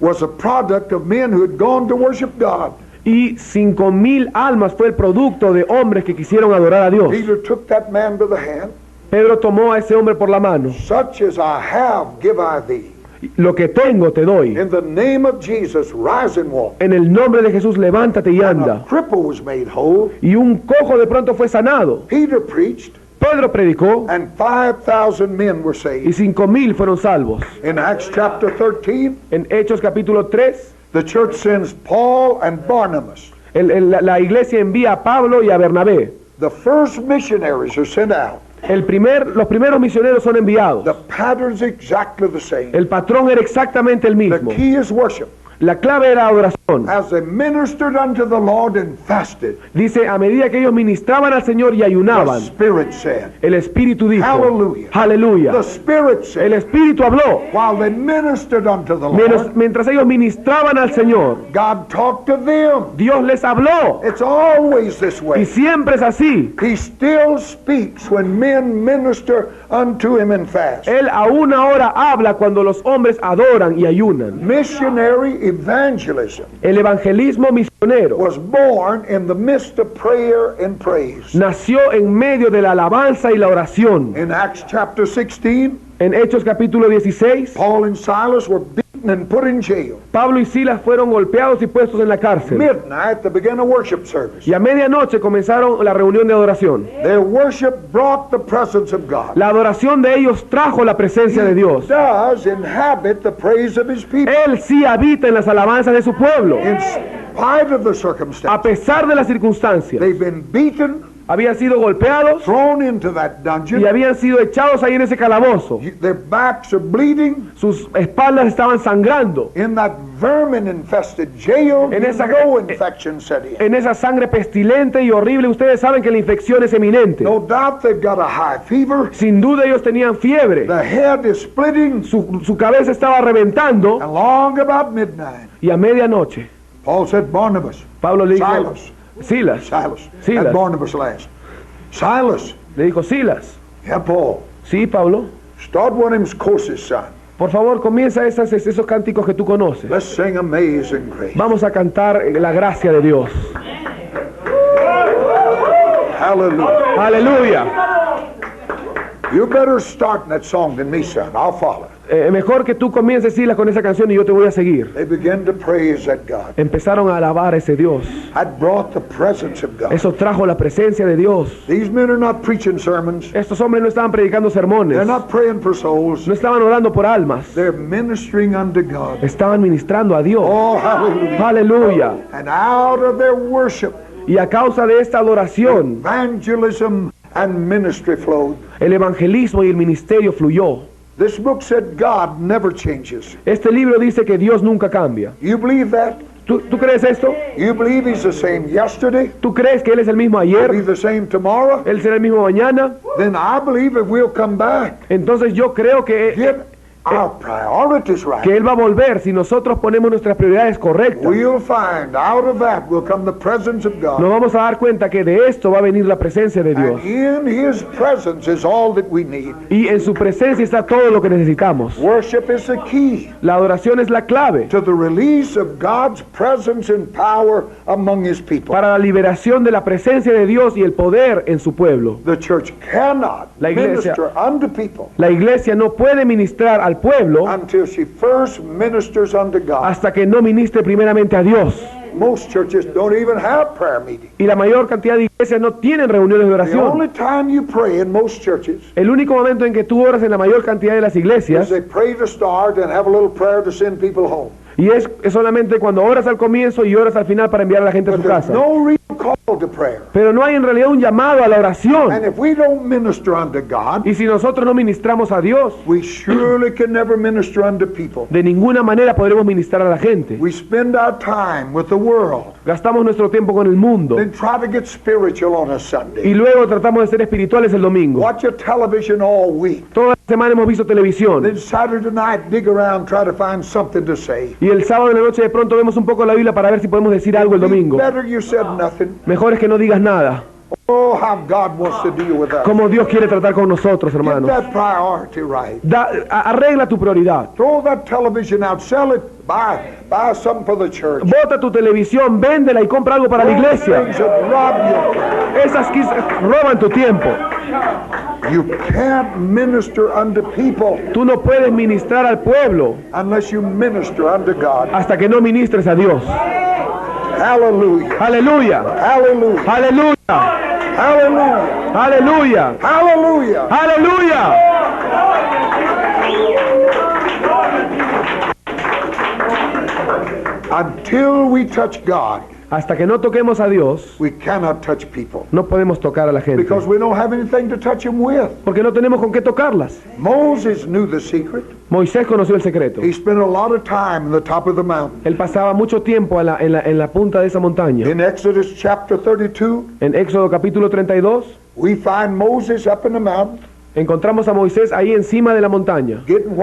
was a product of men who had gone to worship God. Y 5,000 almas fue el producto de hombres que quisieron adorar a Dios. Peter took that man by the hand. Pedro tomó a ese hombre por la mano. Such as I have give I thee. Lo que tengo te doy. In the name of Jesus, rise and walk. En el nombre de Jesús, levántate y And a anda. cripple was made whole. Y un cojo de pronto fue sanado. Peter preached, Pedro predicó and 5,000 men were y saved. 5,000 fueron salvos. In Acts chapter 13, En Hechos capítulo 3, the church sends Paul and Barnabas. la iglesia envía a Pablo y a Bernabé. The first missionaries are sent out. Los primeros misioneros son enviados. The pattern's exactly the same. El patrón era exactamente el The mismo. key is worship. La clave era adoración. As they ministered unto the Lord and fasted, Dice, a medida que ellos ministraban al Señor y the ayunaban, Spirit said, el Espíritu dijo, Hallelujah. aleluya. The Spirit El said, Espíritu habló. while they ministered unto the Lord, Mientras ellos ministraban al Señor, God talked to them. Dios les habló. It's always this Y way. siempre es así. He still speaks when men minister unto him and fast. Él aún ahora habla cuando los hombres adoran y ayunan. Missionary evangelism El evangelismo misionero was born in the midst of prayer and praise. nació en medio de la alabanza y la oración. In Acts chapter 16, En Hechos capítulo 16, Paul and Silas were beaten and put in jail. Pablo y Silas fueron golpeados y puestos en la cárcel. Midnight, they began a worship service. Y a medianoche comenzaron la reunión de adoración. Their worship brought the presence of God. La adoración de ellos trajo la presencia de Dios. Does inhabit the praise of his people. Él sí habita en las alabanzas de su pueblo. In spite of the circumstances, A pesar de las circunstancias, they've been beaten, habían sido golpeados thrown into that dungeon. y habían sido echados ahí en ese calabozo. Their backs are bleeding. Sus espaldas estaban sangrando. In that vermin-infested jail, En esa- no infection set in. En esa sangre pestilente y horrible, ustedes saben que la infección es eminente. No doubt they've got a high fever. Sin duda ellos tenían fiebre. The head is splitting. Su cabeza estaba reventando. Along about midnight, Y a medianoche, Paul said, Barnabas, Pablo le dijo, Silas, Silas, Silas, and Barnabas last. Silas, le dijo, Silas, yeah, Paul, sí, Pablo, start one of them courses, son. por favor, comienza esos cánticos que tú conoces. Let's sing Amazing Grace. Vamos a cantar la gracia de Dios. Hallelujah. Aleluya. You better start that song than me, son. I'll follow. Mejor que tú comiences, Silas, con esa canción y yo te voy a seguir. They began to praise that God. Empezaron a alabar a ese Dios. That brought the presence of God. Eso trajo la presencia de Dios. These men are not preaching sermons. Estos hombres no estaban predicando sermones. They're not praying for souls. No estaban orando por almas. They're ministering unto God. Estaban ministrando a Dios. Oh, hallelujah. Aleluya. And out of their worship, Y a causa de esta adoración, evangelism and ministry flowed. el evangelismo y el ministerio fluyó. This book said God never changes. Este libro dice que Dios nunca cambia. You believe that? ¿Tú crees esto? You believe He's the same yesterday? ¿Tú crees que Él es el mismo Be ayer? the same tomorrow? ¿Él será el mismo mañana? Then I believe it will come back. Entonces yo creo que Get our priorities right. Él va a volver si nosotros ponemos nuestras prioridades correctas. We'll find out of that will come the presence of Nos God. vamos a dar cuenta que de esto va a venir la presencia de Dios. And in His presence is all that we need. Y en su presencia está todo lo que necesitamos. Worship is the key La adoración es la clave to the release of God's presence and power among His people. para la liberación de la presencia de Dios y el poder en su pueblo. The church cannot La iglesia- minister unto people La iglesia no puede ministrar al pueblo until she first ministers unto God. hasta que no ministre primeramente a Dios. Most churches don't even have prayer meetings. Y la mayor cantidad de iglesias no tienen reuniones de The oración. only time you pray in most churches El único momento en que tú oras en la mayor cantidad de las is iglesias they pray to start and have a little prayer to send people home. y es solamente cuando oras al comienzo y oras al final para enviar a la gente a But su there's casa. no real call to prayer. Pero no hay en realidad un llamado a la oración. And if we don't minister unto God, Y si nosotros no ministramos a Dios, we surely can never minister unto people. de ninguna manera podremos ministrar a la gente. We spend our time with the world, Gastamos nuestro tiempo con el mundo then try to get spiritual on a y Sunday. luego tratamos de ser espirituales el domingo. Watch your television all week. Toda la semana hemos visto televisión Then Saturday night, dig around, try to find something to say. y el sábado en la noche de pronto vemos un poco la Biblia para ver si podemos decir algo el domingo. Better you said nothing. Mejor es que no digas nada. Oh, how God wants to deal with us. Como Dios quiere tratar con nosotros, Get hermanos. that priority right. Arregla tu prioridad. Throw that television out, sell it, buy something for the church. Bota tu televisión, véndela y compra algo para la Those iglesia. things that rob you. Esas roban tu tiempo. You can't minister unto people Tú no puedes ministrar al pueblo unless you minister unto God. hasta que no ministres a Dios. Hallelujah. Aleluya. Hallelujah. Aleluya. Hallelujah. Aleluya. Hallelujah. Aleluya. Until we touch God, Hasta que no toquemos a Dios, we cannot touch people no podemos tocar a la gente. because we don't have anything to touch them with. Porque no tenemos con qué tocarlas. Moses knew the secret. Moisés conoció el secreto. He spent a lot of time in the top of the mountain. Él pasaba mucho tiempo en la punta de esa montaña. In Exodus chapter 32, En Éxodo capítulo 32, we find Moses up in the mountain encontramos a Moisés ahí encima de la montaña, getting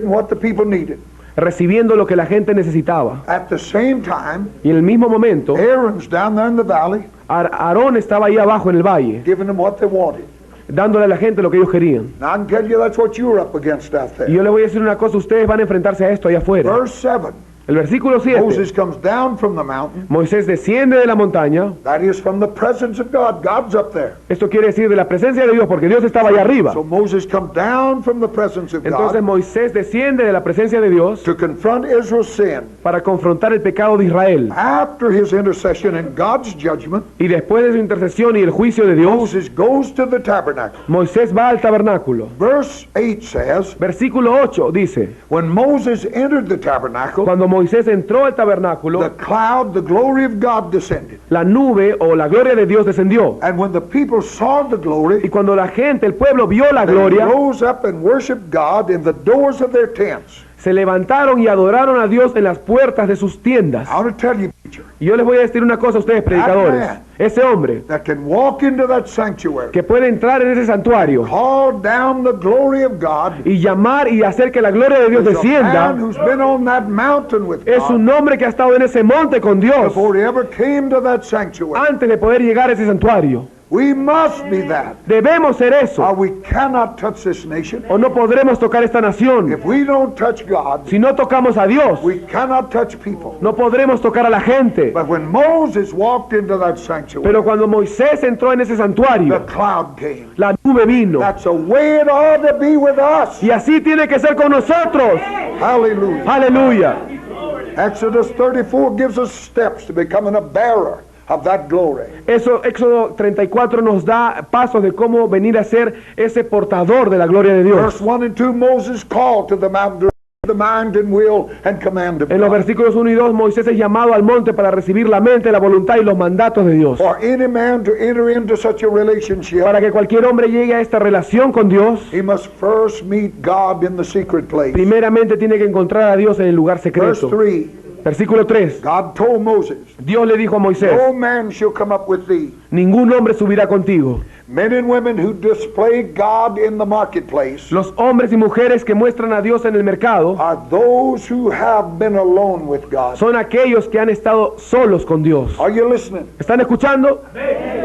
what the people needed. recibiendo lo que la gente necesitaba. At the same time, Y en el mismo momento, Aaron's down there in the valley Aarón estaba ahí abajo en el valle, giving them what they wanted. dándole a la gente lo que ellos querían. Now I can tell you that's what you're up against out Y there. yo le voy a decir una cosa, ustedes van a enfrentarse a esto allá afuera. Verse 7, El versículo 7. Moses comes down from the mountain. Moisés desciende de la montaña. That is from the presence of God. God's up there. Esto quiere decir de la presencia de Dios, porque Dios estaba allá arriba. So Moses comes down from the presence of Entonces God Moisés desciende de la presencia de Dios to confront Israel's sin. para confrontar el pecado de Israel. After his intercession and God's judgment, Y después de su intercesión y el juicio de Dios, Moses goes to the tabernacle. Moisés va al tabernáculo. Verse 8 says, Versículo 8 dice, when Moses entered the tabernacle, cuando Moisés entró al tabernáculo, the cloud, the glory of God descended. la nube o la gloria de Dios descendió. And when the people saw the Y glory, cuando la gente, el pueblo vio la they gloria, rose up and worshiped God in the doors of their tents. se levantaron y adoraron a Dios en las puertas de sus tiendas. I want to tell you, preacher, Y yo les voy a decir una cosa a ustedes, predicadores. man. Ese hombre that can walk into that sanctuary, que puede entrar en ese santuario call down the glory of God, y llamar y hacer que la gloria de Dios is a man descienda, who's been on that mountain with es un God hombre que ha estado en ese monte con Dios before he ever came to that sanctuary. antes de poder llegar a ese santuario. We must be that, Debemos ser or eso, we cannot touch this nation. o no podremos tocar esta nación. If we don't touch God, Si no tocamos a Dios, we cannot touch people. no podremos tocar a la gente. But when Moses walked into that sanctuary, Pero cuando Moisés entró en ese the santuario, cloud came. la nube vino. That's the way it ought to be with us. Y así tiene que ser con nosotros. Hallelujah. Aleluya. Exodus 34 gives us steps to becoming a bearer of that glory. Eso, Éxodo 34 nos da pasos de cómo venir a ser ese portador de la gloria de Verse Dios. 1 and 2, Moses called to the mountain, the mind and will and command of En los God. versículos 1 y 2, Moisés es llamado al monte para recibir la mente, la voluntad y los mandatos de Dios. For any man to enter into such a relationship, Para que cualquier hombre llegue a esta relación con Dios, he must first meet God in the secret place. primeramente tiene que encontrar a Dios en el lugar Verse secreto. 3, Versículo 3. God told Moses, Dios le dijo a Moisés, no man shall come up with thee. ningún hombre subirá contigo. Men and women who display God in the marketplace Los hombres y mujeres que muestran a Dios en el mercado are those who have been alone with God. son aquellos que han estado solos con Dios. Are you listening? ¿Están escuchando?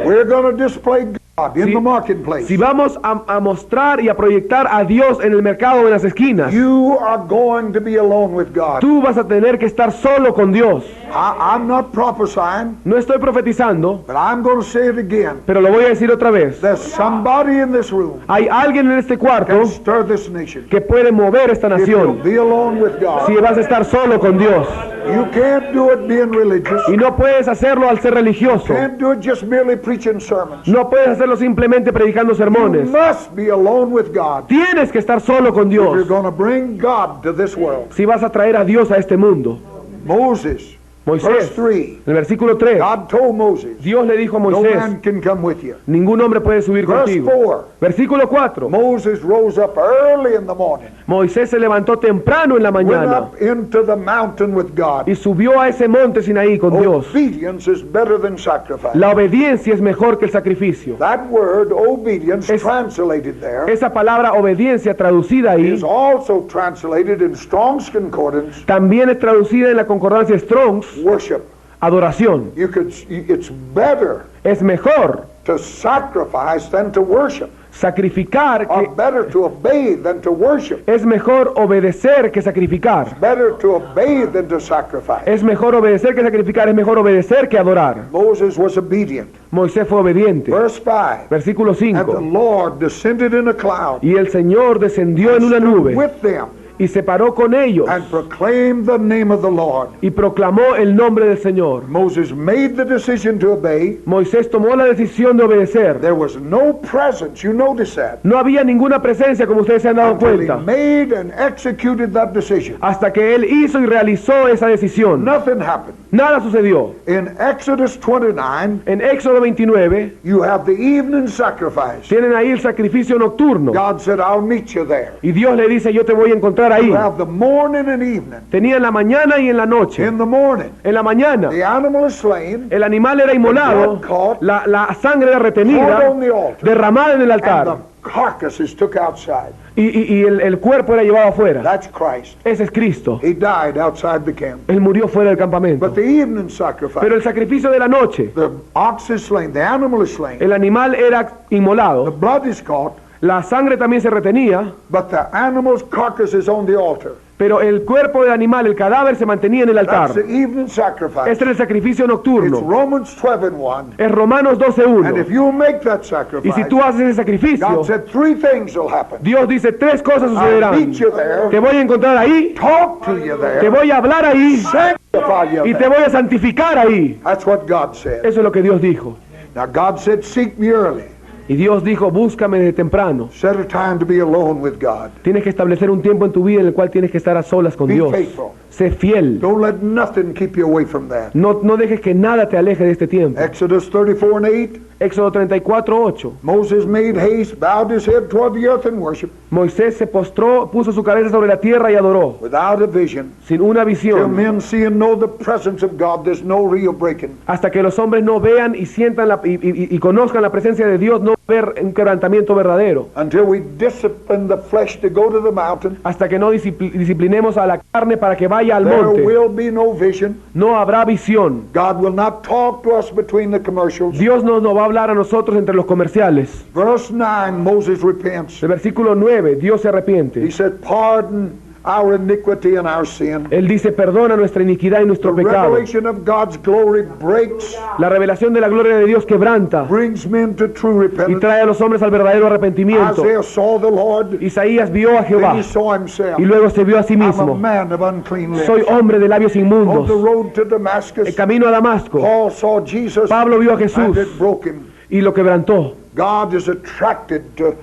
We're going to display God in Si- the marketplace. Si vamos a mostrar y a proyectar a Dios en el mercado o en las esquinas, You are going to be alone with God. tú vas a tener que estar solo con Dios. I'm not prophesying, No estoy profetizando, but I'm going to say it again. pero lo voy a decir otra vez. There's somebody in this room Hay alguien en este cuarto can stir this nation. que puede mover esta If you'll nación be alone with si God, vas a estar solo con Dios. you can't do it being religious. Y no puedes hacerlo al ser religioso. Can't do it just merely preaching sermons. No puedes hacerlo simplemente predicando You sermones. must be alone with God Tienes que estar solo con if you're Dios going to bring God to this world. si vas a traer a Dios a este mundo. Moses, verse Moisés, 3, en el versículo 3, God told Moses, Dios le dijo a no Moisés, man can come with you. ningún hombre puede subir Verse contigo. 4, Versículo 4, Moses rose up early in the morning, Moisés se levantó temprano en la went mañana up into the mountain with God. y subió a ese monte Sinaí con Dios. Obedience is better than sacrifice. La obediencia es mejor que el sacrificio. That word, obedience, Es- translated there, Esa palabra obediencia traducida ahí is also translated in Strong's Concordance, también es traducida en la concordancia Strong's, worship. adoración. It's better Es mejor to sacrifice than to worship, sacrificar or que better to obey than to worship, es mejor obedecer que sacrificar. better to obey than to sacrifice. Es mejor obedecer que sacrificar, es mejor obedecer que adorar. Moses was obedient. Moisés fue obediente. Verse 5, Versículo and the 5. Lord descended in a cloud Y el Señor descendió en una nube with them y se paró con ellos and proclaimed the name of the Lord. y proclamó el nombre del Señor. Moses made the decision to obey. Moisés tomó la decisión de obedecer. There was no presence, you notice that, No había ninguna presencia, como ustedes se han dado until he cuenta, made and executed that decision. hasta que él hizo y realizó esa decisión. Nothing happened. Nada sucedió. In Exodus 29, En Éxodo 29 you have the evening sacrifice. tienen ahí el sacrificio nocturno God said, I'll meet you there. y Dios le dice, yo te voy a encontrar ahí. You have the morning and evening. Tenía en la mañana y en la noche. In the morning, En la mañana the animal is slain, el animal era inmolado, la sangre era poured retenida, on the altar, derramada en el and the altar carcass is took outside. y el cuerpo era llevado afuera. That's Christ. Ese es Cristo. He died outside the camp. Él murió fuera del campamento. But the evening sacrifice, Pero el sacrificio de la noche, the ox is slain, the animal is slain, el animal era the inmolado, blood is caught, la sangre también se retenía, but the animal's carcass is on the altar. pero el cuerpo del animal, el cadáver, se mantenía en el altar. That's the evening sacrifice. Este era el sacrificio It's nocturno. Romans 12:1. Es Romanos And 12:1. if you make that Y sacrifice, si tú haces ese sacrificio, God said three things will happen. Dios dice tres cosas I'll sucederán. meet you there, Te voy a encontrar ahí, talk to you te there, voy a hablar ahí sanctify you y te there. voy a santificar ahí. That's what God said. Eso es lo que Dios dijo. Now God said, seek me early. Y Dios dijo, búscame desde temprano. Set a time to be alone with God. Tienes que establecer un tiempo en tu vida en el cual tienes que estar a solas con Be Dios. faithful. Sé fiel. Don't let nothing keep you away from that. No dejes que nada te aleje de este tiempo. Exodus 34:8. Éxodo 34:8. Moses made haste, bowed his head toward the earth and worshiped, Moisés se postró, puso su cabeza sobre la tierra y adoró, without a vision. sin una Till visión, men see and know the presence of God, there's no real breaking. hasta que los hombres no vean y sientan y conozcan la presencia de Dios, no ver un quebrantamiento verdadero. Until we discipline the flesh to go to the mountain, Hasta que no disciplinemos a la carne para que vaya al there monte, will be no vision. no habrá visión. God will not talk to us between the commercials. Dios no nos va a hablar a nosotros entre los comerciales. Verse 9, Moses repents. El versículo 9, Dios se He arrepiente. said, pardon our iniquity and our sin. Él dice, perdona nuestra iniquidad y The nuestro pecado. revelation of God's glory breaks, La revelación de la gloria de Dios quebranta brings men to true y repentance. trae a los hombres al verdadero arrepentimiento. Isaiah saw the Lord, Isaías vio a Jehová then he saw himself. y luego se vio a sí I'm a mismo. man of unclean lips. Soy hombre de labios On the inmundos. road to El Damascus, camino a Damasco, Paul saw Jesus Pablo vio a and Jesús it broke him. y lo quebrantó. God is attracted to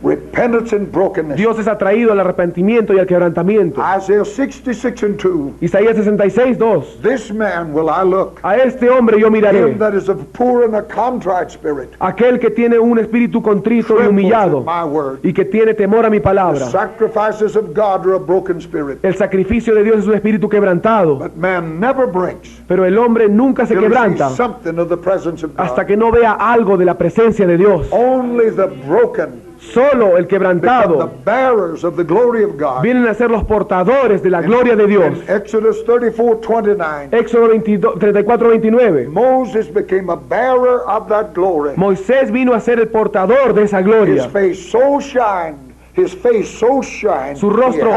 repentance and brokenness. Dios es atraído al arrepentimiento y al quebrantamiento. Isaiah 66:2. Isaías 66:2. This man will I look, A este hombre yo miraré, him that is of poor and a contrite spirit, aquel que tiene un espíritu contrito y trembles humillado at my word. y que tiene temor a mi The palabra. sacrifices of God are a broken spirit, El sacrificio de Dios es un espíritu quebrantado, but man never breaks pero el hombre nunca se till he quebranta sees something of the presence of hasta God. que no vea algo de la presencia de Dios. Only the broken Solo el become the quebrantado bearers of the glory of God. vienen a ser los portadores de la gloria de Dios. In Exodus 34:29, Éxodo 34:29. Moses became a bearer of that glory. Moisés vino a ser el portador de esa His gloria. face so shined, Su rostro he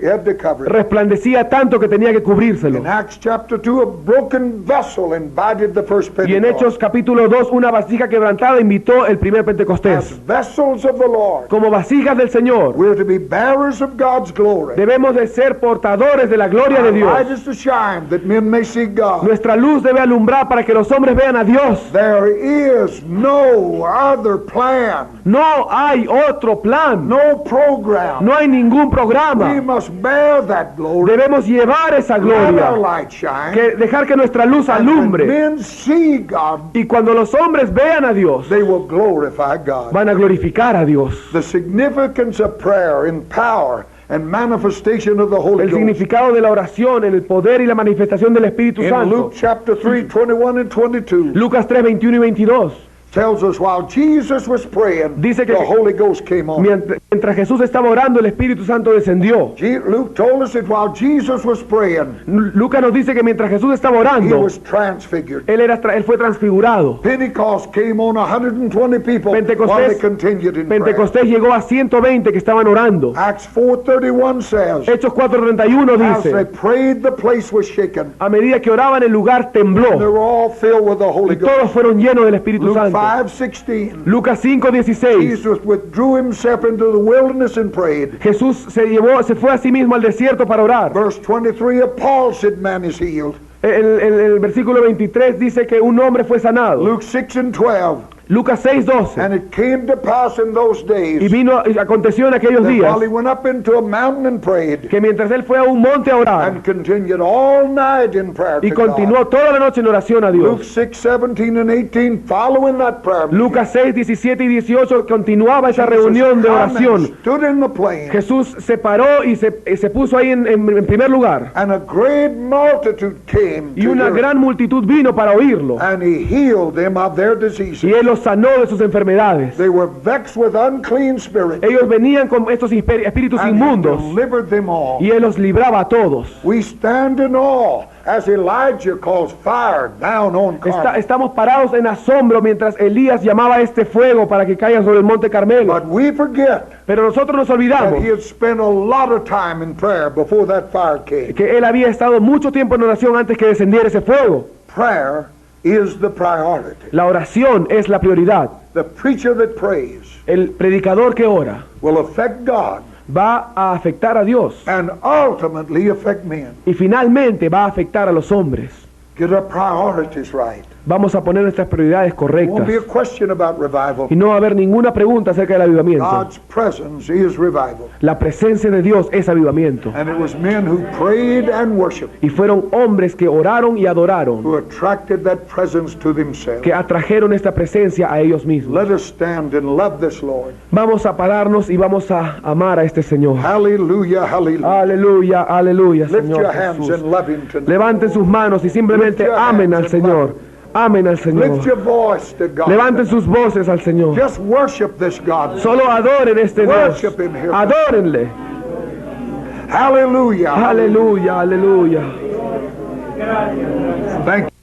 had to cover it. resplandecía tanto que tenía que cubrírselo. In Acts chapter 2, a broken vessel invited the first Y en Pentecost. Hechos capítulo 2, una vasija quebrantada invitó el primer As Pentecostés. vessels of the Lord, Como vasijas del Señor, we're to be bearers of God's glory. debemos de ser portadores de la gloria de Our light Dios. is to shine that men may see God. Nuestra luz debe alumbrar para que los hombres vean a Dios. There is no other plan, No hay otro plan, no program. no hay ningún We programa. must bear that glory. Debemos llevar esa Let our gloria, light shine. dejar que nuestra luz And when alumbre. men see God, Y cuando los hombres vean a Dios, they will glorify God. van a glorificar a Dios. The significance of prayer in power and manifestation of the Holy El Ghost. significado de la oración en el poder y la manifestación del Espíritu In Santo. Luke chapter 3, 21 and 22, Lucas 3, 21 y 22. tells us while Jesus was praying, Dice que- the Holy Ghost came on. Mientras Jesús estaba orando, el Espíritu Santo descendió. Luke told us that while Jesus was praying, Lucas nos dice que mientras Jesús estaba he orando, was transfigured. él fue transfigurado. Pentecost came on 120 people while they Pentecostés, continued in prayer. Pentecostés llegó a 120 que estaban orando. Acts 4:31 says, Hechos 4:31 as they dice, prayed, the place was shaken. a medida que oraban el lugar They tembló were all filled with the y Holy Ghost. todos fueron llenos del Espíritu Luke Santo. 5:16. Lucas 5:16. Jesus withdrew himself into the wilderness and prayed. Jesús se fue a sí mismo al desierto para orar. Verse 23 of Paul said, man is healed. El versículo 23 dice que un hombre fue sanado. Luke 6:12. Lucas 6:12. And it came to pass in those Y days aconteció en aquellos that días while he went up into a mountain and prayed, que mientras él fue a un monte a orar and continued all night in prayer y to God. continuó toda la noche en oración a Luke Dios. 6:17 and 18, following that prayer, Lucas 6, 17 y 18 continuaba esa reunión de oración. stood in the plain, Jesús se paró y se puso ahí en primer lugar. and a great multitude came Y to una hear him, gran multitud vino para oírlo. and he healed them of their diseases. Y él los sanó de sus enfermedades. They were vexed with unclean spirits, Ellos venían con estos espíritus and he inmundos delivered them all. y él los libraba a todos. We stand in awe as Elijah calls fire down on Carmel. Estamos parados en asombro mientras Elías llamaba a este fuego para que caiga sobre el monte Carmelo. But we forget Pero nosotros nos that olvidamos he had spent a lot of time in prayer before that fire came. que él había estado mucho tiempo en oración antes que descendiera ese fuego. Prayer is the priority. La oración es la prioridad. The preacher that prays El predicador que ora will affect God va a afectar a Dios and ultimately affect men. y finalmente va a afectar a los hombres. Get our priorities right. Vamos a poner nuestras prioridades There won't correctas be a question about revival. y no va a haber ninguna pregunta acerca del avivamiento. God's presence is revival. La presencia de Dios es avivamiento. And it was men who prayed and worshiped Y fueron hombres que oraron y adoraron, who attracted that presence to themselves. que atrajeron esta presencia a ellos mismos. Let us stand and love this Lord. Vamos a pararnos y vamos a amar a este Señor. Hallelujah, hallelujah. Aleluya, aleluya, Lift Señor your hands Jesús. and love Him tonight. Levanten sus manos y simplemente Lift your amen al hands and Señor. Amen al Lift Señor. your voice to God. Levanten sus voces al Señor. Just worship this God. Solo adoren este Dios. Worship Him here. Adórenle. Hallelujah. Aleluya, aleluya. Thank you.